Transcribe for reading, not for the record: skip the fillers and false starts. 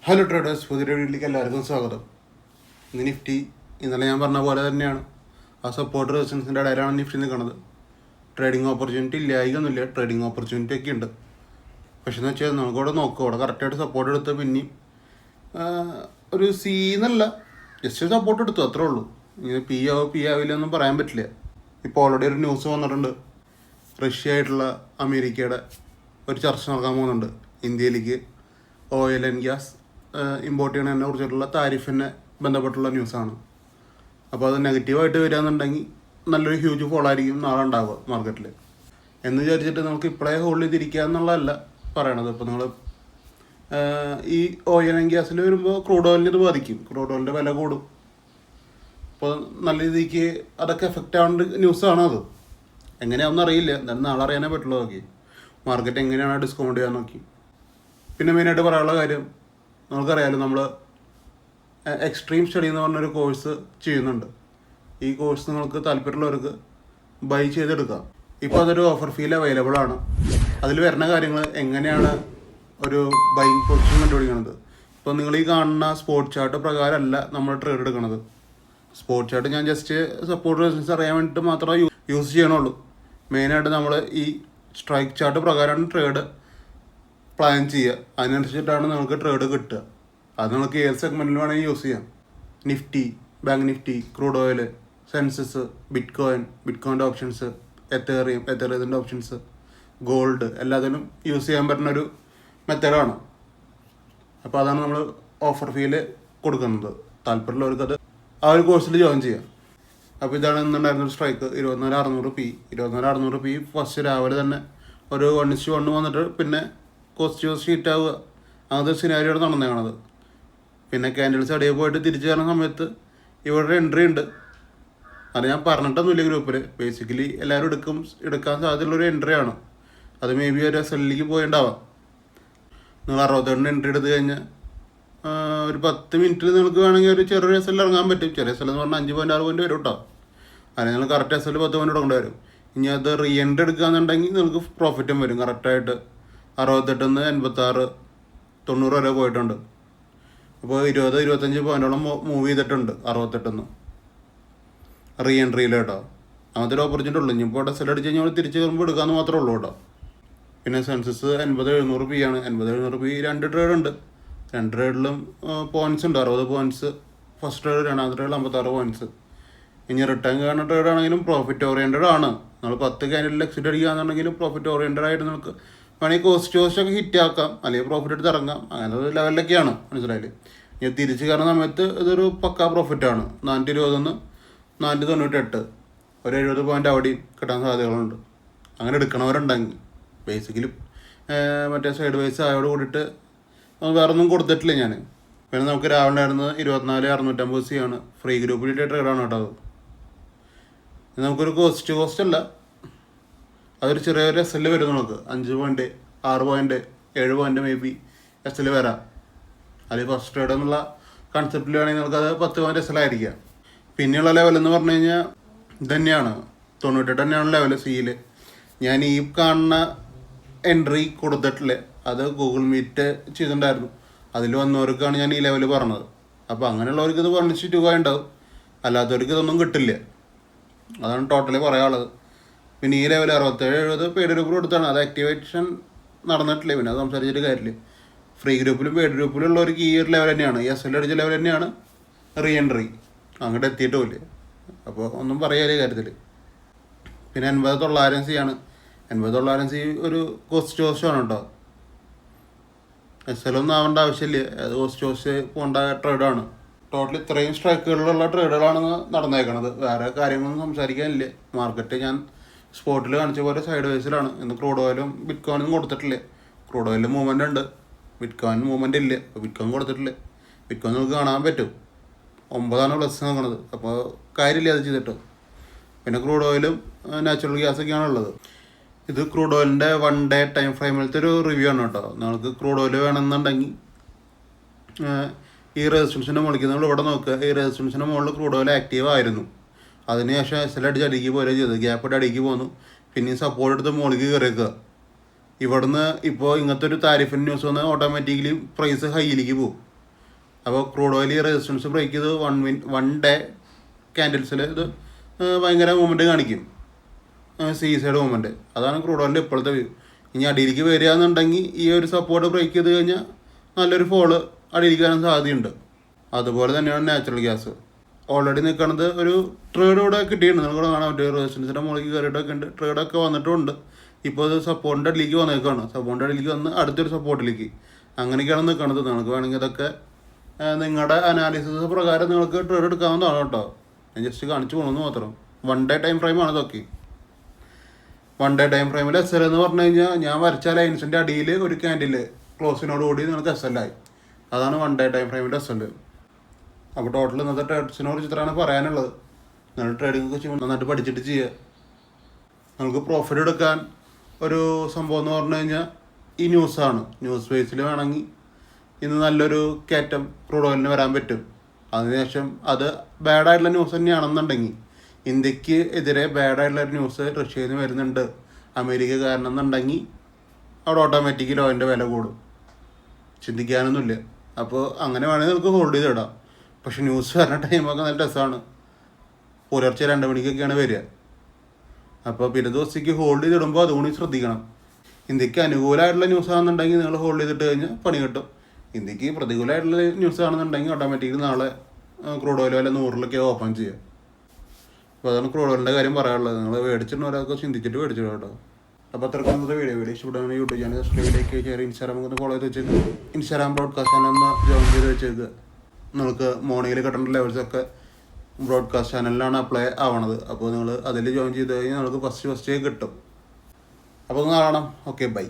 Hello traders, പുതിയ വീട്ടിലേക്ക് എല്ലാവർക്കും സ്വാഗതം. ഇന്ന് നിഫ്റ്റി ഇന്നലെ ഞാൻ പറഞ്ഞ പോലെ തന്നെയാണ്. ആ സപ്പോർട്ട് റെസിസ്റ്റൻസിൻ്റെ ഇടയിലാണ് നിഫ്റ്റി നിൽക്കുന്നത്. ട്രേഡിംഗ് ഓപ്പർച്യൂണിറ്റി ഇല്ലായികൊന്നുമില്ല, ട്രേഡിംഗ് ഓപ്പർച്യൂണിറ്റി ഒക്കെ ഉണ്ട്. പക്ഷേ എന്ന് വെച്ചാൽ നമുക്കവിടെ നോക്കുക, അവിടെ കറക്റ്റായിട്ട് സപ്പോർട്ട് എടുത്ത് പിന്നെയും ഒരു എന്നല്ല, ജസ്റ്റ് സപ്പോർട്ട് എടുത്തു, അത്രേ ഉള്ളൂ. ഇങ്ങനെ പി ആവില്ല ഒന്നും പറയാൻ പറ്റില്ല. ഇപ്പോൾ ഓൾറെഡി ഒരു ന്യൂസ് വന്നിട്ടുണ്ട്. റഷ്യ ആയിട്ടുള്ള അമേരിക്കയുടെ ഒരു ചർച്ച നടക്കാൻ പോകുന്നുണ്ട്. ഇന്ത്യയിലേക്ക് ഓയിൽ ആൻഡ് ഗ്യാസ് ഇമ്പോർട്ട് ചെയ്യുന്നതിനെ കുറിച്ചിട്ടുള്ള താരിഫിനെ ബന്ധപ്പെട്ടുള്ള ന്യൂസാണ്. അപ്പോൾ അത് നെഗറ്റീവായിട്ട് വരികയെന്നുണ്ടെങ്കിൽ നല്ലൊരു ഹ്യൂജ് ഫോൾ ആയിരിക്കും നാളെ ഉണ്ടാവുക മാർക്കറ്റിൽ എന്ന് വിചാരിച്ചിട്ട് നമുക്ക് ഇപ്പോഴേ ഹോൾഡ് ചെയ്തിരിക്കുക എന്നുള്ളതല്ല പറയണത്. ഇപ്പോൾ നിങ്ങൾ ഈ ഓയിൽ ആൻഡ് ഗ്യാസിൽ വരുമ്പോൾ ക്രൂഡ് ഓയിലിന് ഇത് ബാധിക്കും, ക്രൂഡ് ഓയിലിൻ്റെ വില കൂടും. അപ്പോൾ നല്ല രീതിക്ക് അതൊക്കെ എഫക്റ്റ് ആവേണ്ട ന്യൂസാണ്. അത് എങ്ങനെയാണെന്ന് അറിയില്ല, എന്തായാലും നാളെ അറിയാനേ പറ്റുള്ളൂ. നോക്കി മാർക്കറ്റ് എങ്ങനെയാണ് ഡിസ്കൗണ്ട് ചെയ്യാൻ നോക്കി. പിന്നെ മെയിനായിട്ട് പറയാനുള്ള കാര്യം, നമുക്കറിയാമല്ലോ, നമ്മൾ എക്സ്ട്രീം സ്റ്റഡി എന്ന് പറഞ്ഞൊരു കോഴ്സ് ചെയ്യുന്നുണ്ട്. ഈ കോഴ്സ് നിങ്ങൾക്ക് താല്പര്യമുള്ളവർക്ക് ബൈ ചെയ്തെടുക്കാം. ഇപ്പോൾ അതൊരു ഓഫർ ഫീൽ അവൈലബിൾ ആണ്. അതിൽ വരുന്ന കാര്യങ്ങൾ എങ്ങനെയാണ് ഒരു ബൈങ് പൊസിഷൻ കണ്ടുപിടിക്കുന്നത്. ഇപ്പോൾ നിങ്ങൾ ഈ കാണുന്ന സ്പോട്ട് ചാർട്ട് പ്രകാരമല്ല നമ്മൾ ട്രേഡ് എടുക്കുന്നത്. സ്പോട്ട് ചാർട്ട് ഞാൻ ജസ്റ്റ് സപ്പോർട്ട് റെസിസ്റ്റൻസ് അറിയാൻ വേണ്ടിയിട്ട് മാത്രമേ യൂസ് ചെയ്യണുള്ളൂ. മെയിനായിട്ട് നമ്മൾ ഈ സ്ട്രൈക്ക് ചാർട്ട് പ്രകാരമാണ് ട്രേഡ് പ്ലാൻ ചെയ്യുക. അതിനനുസരിച്ചിട്ടാണ് നിങ്ങൾക്ക് ട്രേഡ് കിട്ടുക. അത് നിങ്ങൾക്ക് ഏത് സെഗ്മെൻറ്റിൽ വേണമെങ്കിൽ യൂസ് ചെയ്യാം. Nifty, bank Nifty, crude oil, Sensex, ബിറ്റ്കോയിൻ്റെ ഓപ്ഷൻസ്, എത്തേറിയത്തിൻ്റെ ഓപ്ഷൻസ്, ഗോൾഡ്, എല്ലാത്തിനും യൂസ് ചെയ്യാൻ പറ്റുന്ന ഒരു മെത്തേഡാണ്. അപ്പോൾ അതാണ് നമ്മൾ ഓഫർ ഫീല് കൊടുക്കുന്നത്. താല്പര്യമുള്ളവർക്ക് അത് ആ ഒരു കോഴ്സിൽ ജോയിൻ ചെയ്യാം. അപ്പോൾ ഇതാണ് ഇന്നുണ്ടായിരുന്നൊരു സ്ട്രൈക്ക്. 24,600 പി ഫസ്റ്റ് രാവിലെ തന്നെ ഒരു 1:1 വന്നിട്ട് പിന്നെ കോസ്റ്റ് ഷീറ്റ് ആവുക, അങ്ങനത്തെ സിനാരിയാണ് നടന്നേക്കണത്. പിന്നെ ക്യാൻഡിൽസ് അടിയെ പോയിട്ട് തിരിച്ചു കയറുന്ന സമയത്ത് ഇവിടെ എൻട്രി ഉണ്ട്. അത് ഞാൻ പറഞ്ഞിട്ടൊന്നുമില്ല ഗ്രൂപ്പിൽ. ബേസിക്കലി എല്ലാവരും എടുക്കാൻ സാധ്യതയുള്ളൊരു എൻട്രിയാണ്. അത് മേ ബി ഒരു SL പോയിണ്ടാവാം. നിങ്ങൾ 67 എൻട്രി എടുത്ത് കഴിഞ്ഞാൽ ഒരു 10 മിനിറ്റിൽ നിങ്ങൾക്ക് വേണമെങ്കിൽ ഒരു ചെറിയൊരു SL ഇറങ്ങാൻ പറ്റും. ചെറിയ SL എന്ന് പറഞ്ഞാൽ 5.6 പോയിന്റ് വരും കേട്ടോ. അതിന് നിങ്ങൾ കറക്റ്റ് SL 10 പോയിന്റ് ഇടേണ്ടി വരും. ഇനി അത് റീ എൻട്രി എടുക്കുകയെന്നുണ്ടെങ്കിൽ നിങ്ങൾക്ക് പ്രോഫിറ്റും വരും. കറക്റ്റായിട്ട് 68 86 90 വരെ പോയിട്ടുണ്ട്. അപ്പോൾ 20-25 പോയിന്റോളം മൂവ് ചെയ്തിട്ടുണ്ട് 68 റീ എൻട്രിയിൽ കേട്ടോ. അങ്ങനത്തെ ഒരു ഓപ്പർച്യൂണിറ്റി ഉള്ളൂ. ഇനിയിപ്പോൾ SL അടിച്ച് കഴിഞ്ഞാൽ തിരിച്ച് കയറുമ്പോൾ എടുക്കാമെന്ന് മാത്രമേ ഉള്ളൂ കേട്ടോ. പിന്നെ സെൻസസ് 80-700 പി ആണ്. 80-700 പി 2 ട്രേഡ് ഉണ്ട്. 2 ട്രേഡിലും പോയിൻറ്റ്സ് ഉണ്ട്. 60 പോയിൻറ്റ്സ് ഫസ്റ്റ് ട്രേഡ്, രണ്ടാമത്തെ ട്രേഡിൽ 56 പോയിൻറ്റ്സ്. ഇനി റിട്ടേൺ കാണുന്ന ട്രേഡ് ആണെങ്കിലും പ്രോഫിറ്റ് ഓറിയൻറ്റഡ് ആണ്. നമ്മൾ 10 ക്യാൻഡിൽ എക്സിറ്റ് അടിക്കുകയാണെന്നുണ്ടെങ്കിലും പ്രോഫിറ്റ് ഓറിയൻറ്റഡ് ആയിട്ട് നമുക്ക് വേണമെങ്കിൽ കോസ്റ്റൊക്കെ ഹിറ്റ് ആക്കാം, അല്ലെങ്കിൽ പ്രോഫിറ്റ് എടുത്ത് ഇറങ്ങാം. അങ്ങനെ ഒരു ലെവലിലൊക്കെയാണ്, മനസ്സിലായില്ലേ. ഇനി തിരിച്ച് കയറുന്ന സമയത്ത് ഇതൊരു പക്കാ പ്രോഫിറ്റാണ്. 420 498 ഒരു 70 പോയിൻ്റ് അവിടെയും കിട്ടാൻ സാധ്യതകളുണ്ട്. അങ്ങനെ എടുക്കണവരുണ്ടെങ്കിൽ ബേസിക്കലി മറ്റേ സൈഡ് വൈസ് ആയോട് കൂടിയിട്ട് വേറെ ഒന്നും കൊടുത്തിട്ടില്ല ഞാൻ. പിന്നെ നമുക്ക് രാവിലെ ഉണ്ടായിരുന്നത് 24,650 സി ആണ്. ഫ്രീ ഗ്രൂപ്പിലിട്ട് ട്രേഡാണ് കേട്ടോ. അത് നമുക്കൊരു കോസ്റ്റ് അല്ല, അതൊരു ചെറിയൊരു SL വരും. നമുക്ക് 5 point 6 point 7 point may be SL വരാം. അല്ലെങ്കിൽ ഫസ്റ്റ് ട്രേഡ് എന്നുള്ള കൺസെപ്റ്റിൽ വേണമെങ്കിൽ നമുക്കത് 10 പോയിന്റ് SL ആയിരിക്കാം. പിന്നെയുള്ള ലെവലെന്ന് പറഞ്ഞു കഴിഞ്ഞാൽ ഇതന്നെയാണ്, 98 തന്നെയാണ് ലെവൽ സിയിൽ. ഞാൻ ഈ കാണുന്ന എൻട്രി കൊടുത്തിട്ടില്ല, അത് ഗൂഗിൾ മീറ്റ് ചെയ്തിട്ടുണ്ടായിരുന്നു. അതിൽ വന്നവർക്കാണ് ഞാൻ ഈ ലെവൽ പറഞ്ഞത്. അപ്പോൾ അങ്ങനെയുള്ളവർക്ക് ഇത് 1:2 ഉണ്ടാവും, അല്ലാത്തവർക്ക് ഇതൊന്നും കിട്ടില്ല. അതാണ് ടോട്ടലി പറയാനുള്ളത്. പിന്നെ ഈ ലെവൽ 67-70 പെയ്ഡ് ഗ്രൂപ്പിൽ കൊടുത്താണ്. അത് ആക്ടിവേഷൻ നടന്നിട്ടില്ല, പിന്നെ അത് സംസാരിച്ചിട്ട് കാര്യമില്ല. ഫ്രീ ഗ്രൂപ്പിലും പെയ്ഡ് ഗ്രൂപ്പിലുള്ളവർക്ക് ഈ ഒരു ലെവൽ തന്നെയാണ്, ഈ SL അടിച്ച ലെവൽ തന്നെയാണ് റീ എൻട്രി. അങ്ങോട്ട് എത്തിയിട്ടുമില്ല. അപ്പോൾ ഒന്നും പറയാതെ കാര്യത്തിൽ. പിന്നെ 80,900 സി ആണ്. 80,900 സി ഒരു കോസ്റ്റാണ് കേട്ടോ. SL ഒന്നും ആവേണ്ട ആവശ്യമില്ല, അത് കോസ്റ്റ് പോകേണ്ട ട്രേഡാണ്. ടോട്ടൽ ഇത്രയും സ്ട്രൈക്കുകളിലുള്ള ട്രേഡുകളാണ് നടന്നേക്കണത്. വേറെ കാര്യങ്ങളൊന്നും സംസാരിക്കാനില്ല. മാർക്കറ്റ് ഞാൻ സ്പോട്ടിൽ കാണിച്ച പോലെ സൈഡ് വൈസിലാണ്. ഇന്ന് ക്രൂഡ് ഓയിലും ബിറ്റ്കോയിനും കൊടുത്തിട്ടില്ല. ക്രൂഡ് ഓയിലിൽ മൂവ്മെൻ്റ് ഉണ്ട്, ബിറ്റ്കോയിന് മൂവ്മെൻ്റ് ഇല്ല. അപ്പോൾ ബിറ്റ്കോയിൻ കൊടുത്തിട്ടില്ല. ബിറ്റ്കോയിൻ നിങ്ങൾക്ക് കാണാൻ പറ്റും 9 പ്ലസ് നോക്കണത്. അപ്പോൾ കാര്യമില്ല അത് ചെയ്തിട്ട്. പിന്നെ ക്രൂഡ് ഓയിലും നാച്ചുറൽ ഗ്യാസൊക്കെയാണ് ഉള്ളത്. ഇത് ക്രൂഡ് ഓയിലിൻ്റെ 1 ഡേ ടൈം ഫ്രെയിമിലത്തെ ഒരു റിവ്യൂ ആണ് കേട്ടോ. നിങ്ങൾക്ക് ക്രൂഡ് ഓയിൽ വേണമെന്നുണ്ടെങ്കിൽ ഈ റെസിസ്റ്റൻസിൻ്റെ മുകളിൽ നമ്മൾ ഇവിടെ നോക്കുക. ഈ റെസിസ്റ്റൻസിൻ്റെ മുകളിൽ ക്രൂഡ് ഓയിൽ ആക്റ്റീവ് ആയിരുന്നു. അതിനുശേഷം SL അടിച്ച് അടിക്ക് പോലെ ചെയ്തത്, ഗ്യാപ്പ് ഇട്ട് അടിക്ക് പോന്നു. പിന്നെയും സപ്പോർട്ട് എടുത്ത് മുകളിലേക്ക് കയറിയേക്കുക. ഇവിടുന്ന് ഇപ്പോൾ ഇങ്ങനത്തെ ഒരു താരിഫിൻ്റെ ന്യൂസ് വന്നാൽ ഓട്ടോമാറ്റിക്കലി പ്രൈസ് ഹൈയിലേക്ക് പോകും. അപ്പോൾ ക്രൂഡ് ഓയിൽ റെസിസ്റ്റൻസ് ബ്രേക്ക് ചെയ്ത് 1 ഡേ ക്യാൻഡിൽസിൽ ഇത് ഭയങ്കര മൂവ്മെൻറ്റ് കാണിക്കും, സൈഡ് മൂവ്മെൻറ്റ്. അതാണ് ക്രൂഡ് ഓയിലിൻ്റെ ഇപ്പോഴത്തെ വ്യൂ. ഇനി അടിയിലേക്ക് വരികയെന്നുണ്ടെങ്കിൽ ഈ ഒരു സപ്പോർട്ട് ബ്രേക്ക് ചെയ്ത് കഴിഞ്ഞാൽ നല്ലൊരു ഫോള് അടിയിലേക്ക് വരാൻ സാധ്യതയുണ്ട്. അതുപോലെ തന്നെയാണ് നാച്ചുറൽ ഗ്യാസ് ഓൾറെഡി നിൽക്കുന്നത്. ഒരു ട്രേഡ് ഇവിടെ കിട്ടിയിട്ടുണ്ട്, നിങ്ങൾക്ക് കാണാൻ പറ്റും. റെസിസ്റ്റൻസിൻ്റെ മുകളിലേക്ക് കയറിയിട്ടൊക്കെ ഉണ്ട്, ട്രേഡൊക്കെ വന്നിട്ടുണ്ട്. ഇപ്പോൾ അത് സപ്പോർട്ടിൻ്റെ അടിയിലേക്ക് വന്നേക്കാണ്. സപ്പോർട്ടിൻ്റെ അടിയിലേക്ക് വന്ന് അടുത്തൊരു സപ്പോർട്ടിലേക്ക് അങ്ങനെയൊക്കെയാണ് നിൽക്കുന്നത്. നിങ്ങൾക്ക് വേണമെങ്കിൽ ഇതൊക്കെ നിങ്ങളുടെ അനാലിസിസ് പ്രകാരം നിങ്ങൾക്ക് ട്രേഡ് എടുക്കാവുന്നതാണ് കേട്ടോ. ഞാൻ ജസ്റ്റ് കാണിച്ചു പോകുന്നു മാത്രം. 1 ഡേ ടൈം ഫ്രെയിമാണ് ഇതൊക്കെ. 1 ഡേ ടൈം ഫ്രെയിമിൽ SL എന്ന് പറഞ്ഞു കഴിഞ്ഞാൽ ഞാൻ വരച്ച ലൈൻസിൻ്റെ അടിയിൽ ഒരു ക്യാൻഡിൽ ക്ലോസിനോടുകൂടി നിങ്ങൾക്ക് SL ആയി. അതാണ് 1 ഡേ ടൈം ഫ്രെയിമിൻ്റെ SL. അപ്പോൾ ടോട്ടൽ ഇന്നത്തെ ട്രേഡ്സിനെ കുറിച്ചിട്ടാണ് പറയാനുള്ളത്. നിങ്ങൾ ട്രേഡിംഗ് ഒക്കെ ചെയ്യുമ്പോൾ നന്നായിട്ട് പഠിച്ചിട്ട് ചെയ്യുക. നമുക്ക് പ്രോഫിറ്റ് എടുക്കാൻ ഒരു സംഭവം എന്ന് പറഞ്ഞു കഴിഞ്ഞാൽ ഈ ന്യൂസാണ്. ന്യൂസ് ബേസിൽ വേണമെങ്കിൽ ഇന്ന് നല്ലൊരു കയറ്റം ക്രൂഡ് ഓയിലിന് വരാൻ പറ്റും. അതിനുശേഷം അത് ബാഡായിട്ടുള്ള ന്യൂസ് തന്നെയാണെന്നുണ്ടെങ്കിൽ, ഇന്ത്യക്ക് എതിരെ ബാഡായിട്ടുള്ള ന്യൂസ് റഷ്യയിൽ നിന്ന് വരുന്നുണ്ട് അമേരിക്ക കാരണം എന്നുണ്ടെങ്കിൽ, അവിടെ ഓട്ടോമാറ്റിക്കലി ഓയിലിൻ്റെ വില കൂടും. ചിന്തിക്കാനൊന്നുമില്ല. അപ്പോൾ അങ്ങനെ വേണമെങ്കിൽ നമുക്ക് ഹോൾഡ് ചെയ്തിടാം. പക്ഷെ ന്യൂസ് വരുന്ന ടൈമൊക്കെ നല്ല രസമാണ്. പുലർച്ചെ 2 മണിക്കൊക്കെയാണ് വരിക. അപ്പോൾ പിന്നെ ദിവസത്തേക്ക് ഹോൾഡ് ചെയ്തിടുമ്പോൾ അതുകൊണ്ട് ശ്രദ്ധിക്കണം. ഇന്ത്യക്ക് അനുകൂലമായിട്ടുള്ള ന്യൂസ് ആണെന്നുണ്ടെങ്കിൽ നിങ്ങൾ ഹോൾഡ് ചെയ്തിട്ട് കഴിഞ്ഞാൽ പണി കിട്ടും. ഇന്ത്യക്ക് പ്രതികൂലമായിട്ടുള്ള ന്യൂസ് ആണെന്നുണ്ടെങ്കിൽ ഓട്ടോമാറ്റിക്കലി നാളെ ക്രൂഡ് ഓയിൽ വില 100-ലൊക്കെ ഓപ്പൺ ചെയ്യുക. അപ്പോൾ അതാണ് ക്രൂഡ് ഓയിലിൻ്റെ കാര്യം പറയാനുള്ളത്. നിങ്ങൾ മേടിച്ചിട്ടുള്ളവരൊക്കെ ചിന്തിച്ചിട്ട് മേടിച്ചിട്ട് കേട്ടോ. അപ്പോൾ അത്രയ്ക്ക് ഇന്നത്തെ വീഡിയോ ഇഷ്ടപ്പെടുന്ന YouTube channel subscribe like share, Instagram ഒന്ന് ഫോളോ ചെയ്ത് വെച്ചേക്ക്. ഇൻസ്റ്റാഗ്രാം ബ്രോഡ്കാസ്റ്റ് ചാനൽ ജോയിൻ ചെയ്ത് വെച്ചേക്ക്. നിങ്ങൾക്ക് മോർണിംഗിൽ കിട്ടേണ്ട ലെവൽസൊക്കെ ബ്രോഡ്കാസ്റ്റ് ചാനലിലാണ് അപ്ലൈ ആവണത്. അപ്പോൾ നിങ്ങൾ അതിൽ ജോയിൻ ചെയ്ത് കഴിഞ്ഞാൽ നിങ്ങൾക്ക് ഫസ്റ്റ് കിട്ടും. അപ്പോൾ ഒന്ന് കാണാം. Okay, by.